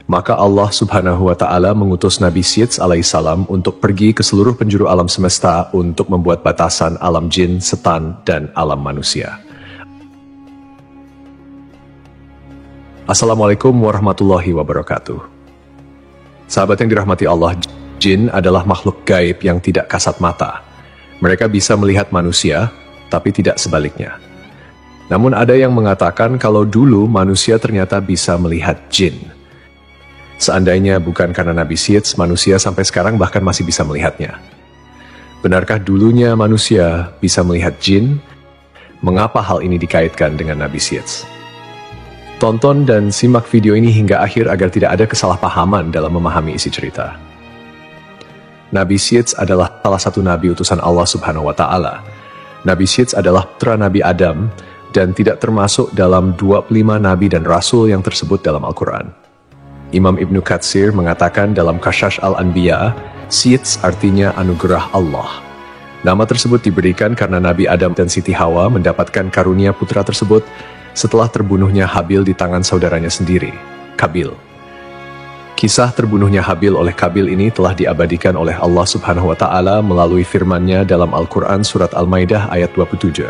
Maka Allah Subhanahu wa Ta'ala mengutus Nabi Syeds alaihissalam untuk pergi ke seluruh penjuru alam semesta untuk membuat batasan alam jin, setan, dan alam manusia. Assalamualaikum warahmatullahi wabarakatuh. Sahabat yang dirahmati Allah, jin adalah makhluk gaib yang tidak kasat mata. Mereka bisa melihat manusia, tapi tidak sebaliknya. Namun ada yang mengatakan kalau dulu manusia ternyata bisa melihat jin. Seandainya bukan karena Nabi Syeds, manusia sampai sekarang bahkan masih bisa melihatnya. Benarkah dulunya manusia bisa melihat jin? Mengapa hal ini dikaitkan dengan Nabi Syeds? Tonton dan simak video ini hingga akhir agar tidak ada kesalahpahaman dalam memahami isi cerita. Nabi Syeds adalah salah satu nabi utusan Allah Subhanahu wa Ta'ala. Nabi Syeds adalah putra Nabi Adam dan tidak termasuk dalam 25 nabi dan rasul yang tersebut dalam Al-Quran. Imam Ibnu Katsir mengatakan dalam Qasas al-Anbiya, Syeds artinya anugerah Allah. Nama tersebut diberikan karena Nabi Adam dan Siti Hawa mendapatkan karunia putra tersebut setelah terbunuhnya Habil di tangan saudaranya sendiri, Qabil. Kisah terbunuhnya Habil oleh Qabil ini telah diabadikan oleh Allah Subhanahu wa Ta'ala melalui firman-Nya dalam Al-Quran Surat Al-Maidah ayat 27.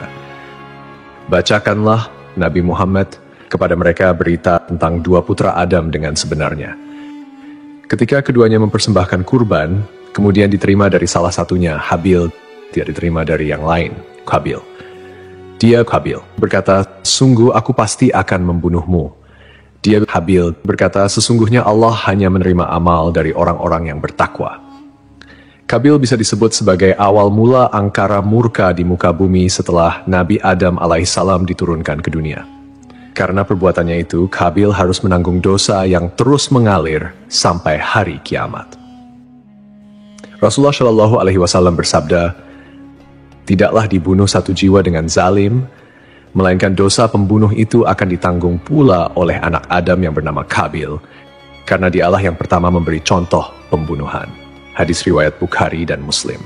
Bacakanlah Nabi Muhammad kepada mereka berita tentang dua putra Adam dengan sebenarnya. Ketika keduanya mempersembahkan kurban, kemudian diterima dari salah satunya, Habil, tidak diterima dari yang lain, Qabil. Dia, Qabil, berkata, sungguh aku pasti akan membunuhmu. Dia, Habil, berkata, sesungguhnya Allah hanya menerima amal dari orang-orang yang bertakwa. Qabil bisa disebut sebagai awal mula angkara murka di muka bumi setelah Nabi Adam alaihissalam diturunkan ke dunia. Karena perbuatannya itu, Qabil harus menanggung dosa yang terus mengalir sampai hari kiamat. Rasulullah Shallallahu Alaihi Wasallam bersabda, tidaklah dibunuh satu jiwa dengan zalim, melainkan dosa pembunuh itu akan ditanggung pula oleh anak Adam yang bernama Qabil, karena dialah yang pertama memberi contoh pembunuhan. Hadis riwayat Bukhari dan Muslim.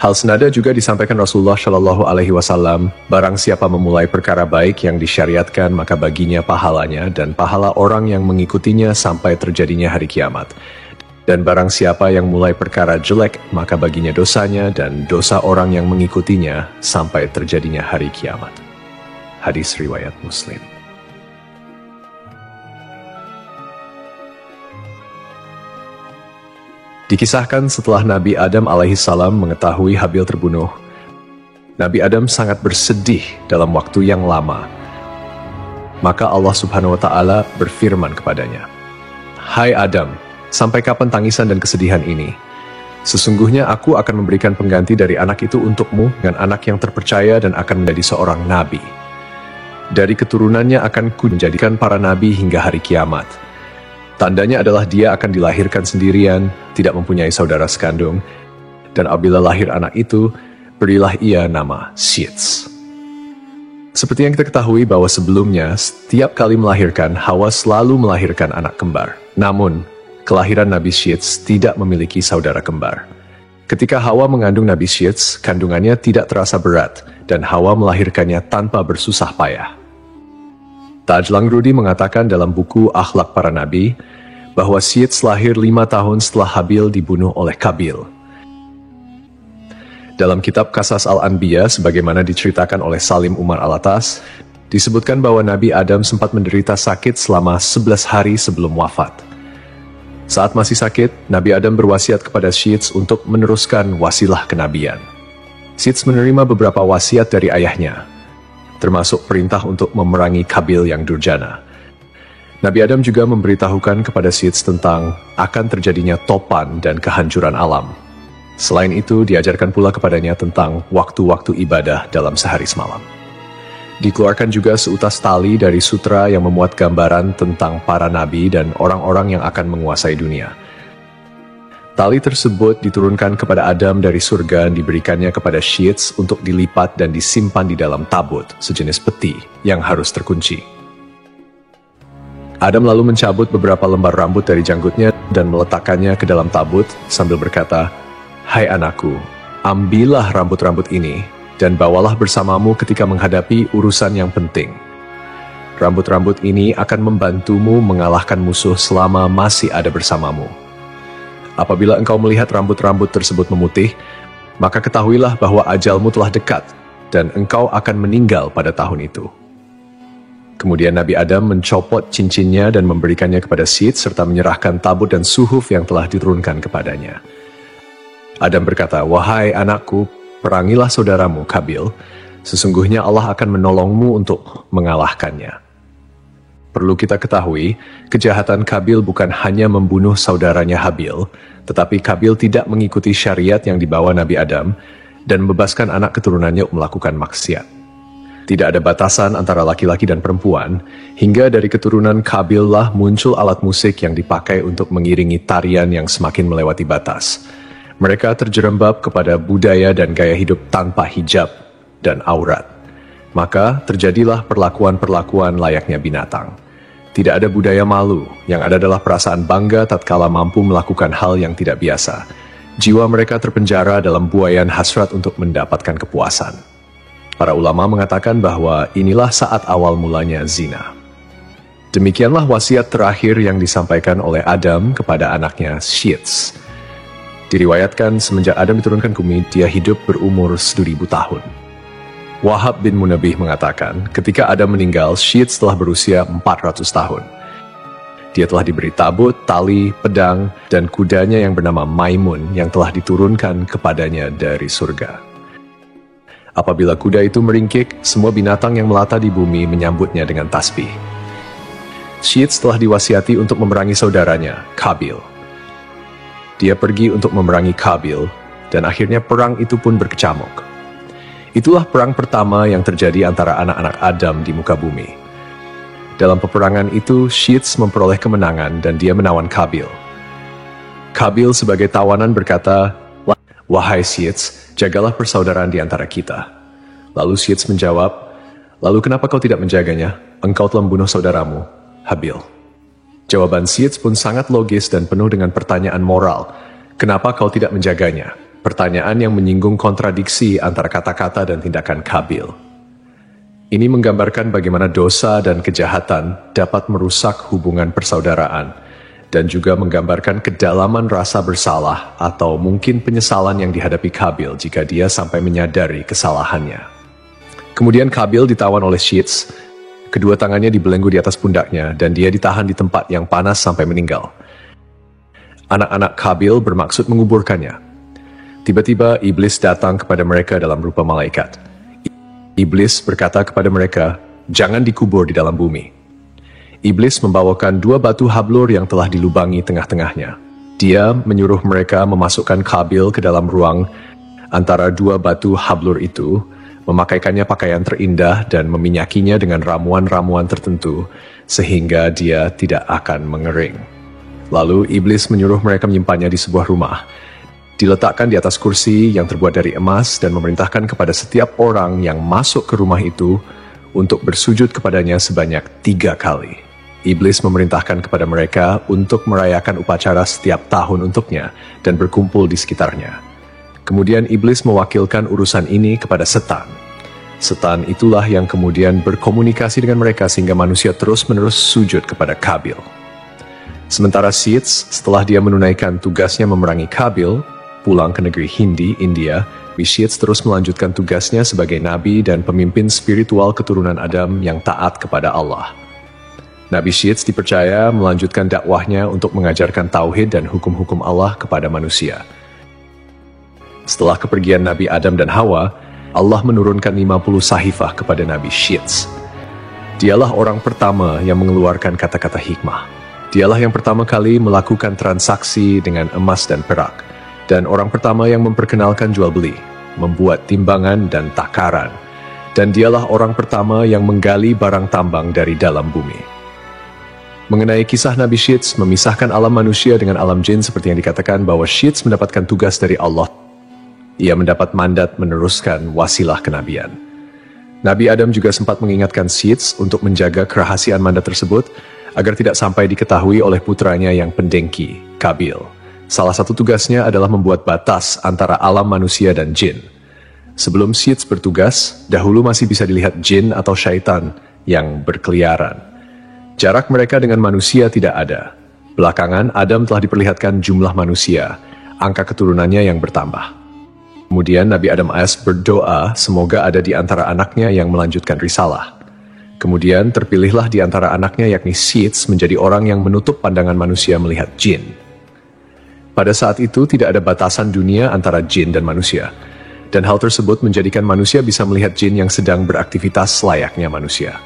Hal senada juga disampaikan Rasulullah Shallallahu Alaihi Wasallam, barang siapa memulai perkara baik yang disyariatkan maka baginya pahalanya dan pahala orang yang mengikutinya sampai terjadinya hari kiamat. Dan barang siapa yang mulai perkara jelek maka baginya dosanya dan dosa orang yang mengikutinya sampai terjadinya hari kiamat. Hadis riwayat Muslim. Dikisahkan setelah Nabi Adam alaihissalam mengetahui Habil terbunuh, Nabi Adam sangat bersedih dalam waktu yang lama. Maka Allah Subhanahu wa Ta'ala berfirman kepadanya, hai Adam, sampai kapan tangisan dan kesedihan ini? Sesungguhnya aku akan memberikan pengganti dari anak itu untukmu dengan anak yang terpercaya dan akan menjadi seorang nabi. Dari keturunannya akan ku menjadikan para nabi hingga hari kiamat. Tandanya adalah dia akan dilahirkan sendirian, tidak mempunyai saudara sekandung, dan apabila lahir anak itu, berilah ia nama Syeds. Seperti yang kita ketahui bahwa sebelumnya, setiap kali melahirkan, Hawa selalu melahirkan anak kembar. Namun, kelahiran Nabi Syeds tidak memiliki saudara kembar. Ketika Hawa mengandung Nabi Syeds, kandungannya tidak terasa berat, dan Hawa melahirkannya tanpa bersusah payah. Tajlang Rudi mengatakan dalam buku Akhlak Para Nabi bahwa Syeds lahir 5 tahun setelah Habil dibunuh oleh Qabil. Dalam kitab Qasas al-Anbiya, sebagaimana diceritakan oleh Salim Umar Alatas, disebutkan bahwa Nabi Adam sempat menderita sakit selama 11 hari sebelum wafat. Saat masih sakit, Nabi Adam berwasiat kepada Syeds untuk meneruskan wasilah kenabian. Syeds menerima beberapa wasiat dari ayahnya, termasuk perintah untuk memerangi Qabil yang durjana. Nabi Adam juga memberitahukan kepada Syeds tentang akan terjadinya topan dan kehancuran alam. Selain itu, diajarkan pula kepadanya tentang waktu-waktu ibadah dalam sehari semalam. Dikeluarkan juga seutas tali dari sutra yang memuat gambaran tentang para nabi dan orang-orang yang akan menguasai dunia. Tali tersebut diturunkan kepada Adam dari surga dan diberikannya kepada Syeds untuk dilipat dan disimpan di dalam tabut, sejenis peti yang harus terkunci. Adam lalu mencabut beberapa lembar rambut dari janggutnya dan meletakkannya ke dalam tabut sambil berkata, hai anakku, ambillah rambut-rambut ini dan bawalah bersamamu ketika menghadapi urusan yang penting. Rambut-rambut ini akan membantumu mengalahkan musuh selama masih ada bersamamu. Apabila engkau melihat rambut-rambut tersebut memutih, maka ketahuilah bahwa ajalmu telah dekat dan engkau akan meninggal pada tahun itu. Kemudian Nabi Adam mencopot cincinnya dan memberikannya kepada Syed serta menyerahkan tabut dan suhuf yang telah diturunkan kepadanya. Adam berkata, "Wahai anakku, perangilah saudaramu Kabil, sesungguhnya Allah akan menolongmu untuk mengalahkannya." Perlu kita ketahui, kejahatan Kabil bukan hanya membunuh saudaranya Habil, tetapi Kabil tidak mengikuti syariat yang dibawa Nabi Adam dan membebaskan anak keturunannya melakukan maksiat. Tidak ada batasan antara laki-laki dan perempuan, hingga dari keturunan Kabil lah muncul alat musik yang dipakai untuk mengiringi tarian yang semakin melewati batas. Mereka terjerembab kepada budaya dan gaya hidup tanpa hijab dan aurat. Maka terjadilah perlakuan-perlakuan layaknya binatang. Tidak ada budaya malu, yang ada adalah perasaan bangga tatkala mampu melakukan hal yang tidak biasa. Jiwa mereka terpenjara dalam buayan hasrat untuk mendapatkan kepuasan. Para ulama mengatakan bahwa inilah saat awal mulanya zina. Demikianlah wasiat terakhir yang disampaikan oleh Adam kepada anaknya Syed. Diriwayatkan semenjak Adam diturunkan ke bumi, dia hidup berumur 1000 tahun. Wahab bin Munabih mengatakan, ketika Adam meninggal, Syed telah berusia 400 tahun. Dia telah diberi tabut, tali, pedang, dan kudanya yang bernama Maimun yang telah diturunkan kepadanya dari surga. Apabila kuda itu meringkik, semua binatang yang melata di bumi menyambutnya dengan tasbih. Syed telah diwasiati untuk memerangi saudaranya, Kabil. Dia pergi untuk memerangi Kabil, dan akhirnya perang itu pun berkecamuk. Itulah perang pertama yang terjadi antara anak-anak Adam di muka bumi. Dalam peperangan itu, Syed memperoleh kemenangan dan dia menawan Kabil. Kabil sebagai tawanan berkata, "Wahai Syed, jagalah persaudaraan di antara kita." Lalu Syed menjawab, "Lalu kenapa kau tidak menjaganya? Engkau telah membunuh saudaramu, Habil." Jawaban Syed pun sangat logis dan penuh dengan pertanyaan moral. Kenapa kau tidak menjaganya? Pertanyaan yang menyinggung kontradiksi antara kata-kata dan tindakan Kabil. Ini menggambarkan bagaimana dosa dan kejahatan dapat merusak hubungan persaudaraan, dan juga menggambarkan kedalaman rasa bersalah atau mungkin penyesalan yang dihadapi Kabil jika dia sampai menyadari kesalahannya. Kemudian Kabil ditawan oleh Syed, kedua tangannya dibelenggu di atas pundaknya, dan dia ditahan di tempat yang panas sampai meninggal. Anak-anak Kabil bermaksud menguburkannya. Tiba-tiba iblis datang kepada mereka dalam rupa malaikat. Iblis berkata kepada mereka, "Jangan dikubur di dalam bumi." Iblis membawakan 2 batu hablur yang telah dilubangi tengah-tengahnya. Dia menyuruh mereka memasukkan Kabil ke dalam ruang antara 2 batu hablur itu, memakaikannya pakaian terindah dan meminyakinya dengan ramuan-ramuan tertentu, sehingga dia tidak akan mengering. Lalu iblis menyuruh mereka menyimpannya di sebuah rumah, diletakkan di atas kursi yang terbuat dari emas dan memerintahkan kepada setiap orang yang masuk ke rumah itu untuk bersujud kepadanya sebanyak 3 kali. Iblis memerintahkan kepada mereka untuk merayakan upacara setiap tahun untuknya dan berkumpul di sekitarnya. Kemudian iblis mewakilkan urusan ini kepada setan. Setan itulah yang kemudian berkomunikasi dengan mereka sehingga manusia terus-menerus sujud kepada Kabil. Sementara Syed, setelah dia menunaikan tugasnya memerangi Kabil, pulang ke negeri Hindi, India, Syed terus melanjutkan tugasnya sebagai nabi dan pemimpin spiritual keturunan Adam yang taat kepada Allah. Nabi Syed dipercaya melanjutkan dakwahnya untuk mengajarkan tauhid dan hukum-hukum Allah kepada manusia. Setelah kepergian Nabi Adam dan Hawa, Allah menurunkan 50 sahifah kepada Nabi Syed. Dialah orang pertama yang mengeluarkan kata-kata hikmah. Dialah yang pertama kali melakukan transaksi dengan emas dan perak. Dan orang pertama yang memperkenalkan jual beli, membuat timbangan dan takaran. Dan dialah orang pertama yang menggali barang tambang dari dalam bumi. Mengenai kisah Nabi Syed memisahkan alam manusia dengan alam jin seperti yang dikatakan bahwa Syed mendapatkan tugas dari Allah. Ia mendapat mandat meneruskan wasilah kenabian. Nabi Adam juga sempat mengingatkan Syed untuk menjaga kerahasiaan mandat tersebut agar tidak sampai diketahui oleh putranya yang pendengki, Kabil. Salah satu tugasnya adalah membuat batas antara alam manusia dan jin. Sebelum Syed bertugas, dahulu masih bisa dilihat jin atau syaitan yang berkeliaran. Jarak mereka dengan manusia tidak ada. Belakangan, Adam telah diperlihatkan jumlah manusia, angka keturunannya yang bertambah. Kemudian Nabi Adam AS berdoa semoga ada di antara anaknya yang melanjutkan risalah. Kemudian terpilihlah di antara anaknya yakni Sits menjadi orang yang menutup pandangan manusia melihat jin. Pada saat itu tidak ada batasan dunia antara jin dan manusia. Dan hal tersebut menjadikan manusia bisa melihat jin yang sedang beraktivitas layaknya manusia.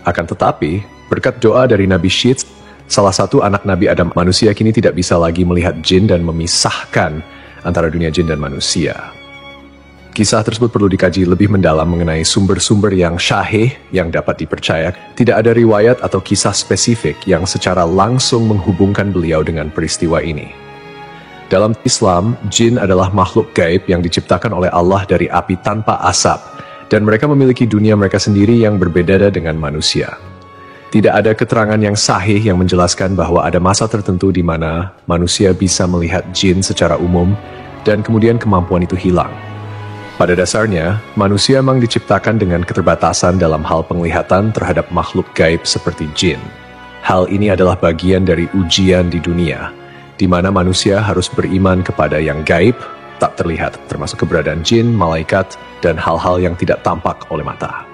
Akan tetapi, berkat doa dari Nabi Sits, salah satu anak Nabi Adam manusia kini tidak bisa lagi melihat jin dan memisahkan antara dunia jin dan manusia. Kisah tersebut perlu dikaji lebih mendalam mengenai sumber-sumber yang syahih yang dapat dipercaya. Tidak ada riwayat atau kisah spesifik yang secara langsung menghubungkan beliau dengan peristiwa ini. Dalam Islam, jin adalah makhluk gaib yang diciptakan oleh Allah dari api tanpa asap, dan mereka memiliki dunia mereka sendiri yang berbeda dengan manusia. Tidak ada keterangan yang sahih yang menjelaskan bahwa ada masa tertentu di mana manusia bisa melihat jin secara umum, dan kemudian kemampuan itu hilang. Pada dasarnya, manusia memang diciptakan dengan keterbatasan dalam hal penglihatan terhadap makhluk gaib seperti jin. Hal ini adalah bagian dari ujian di dunia, di mana manusia harus beriman kepada yang gaib, tak terlihat, termasuk keberadaan jin, malaikat, dan hal-hal yang tidak tampak oleh mata.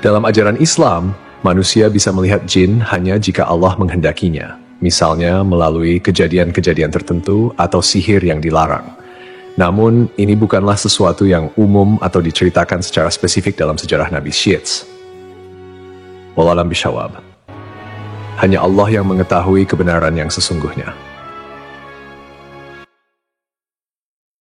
Dalam ajaran Islam, manusia bisa melihat jin hanya jika Allah menghendakinya, misalnya melalui kejadian-kejadian tertentu atau sihir yang dilarang. Namun, ini bukanlah sesuatu yang umum atau diceritakan secara spesifik dalam sejarah Nabi Sits. Wallahu a'lam bishawab. Hanya Allah yang mengetahui kebenaran yang sesungguhnya.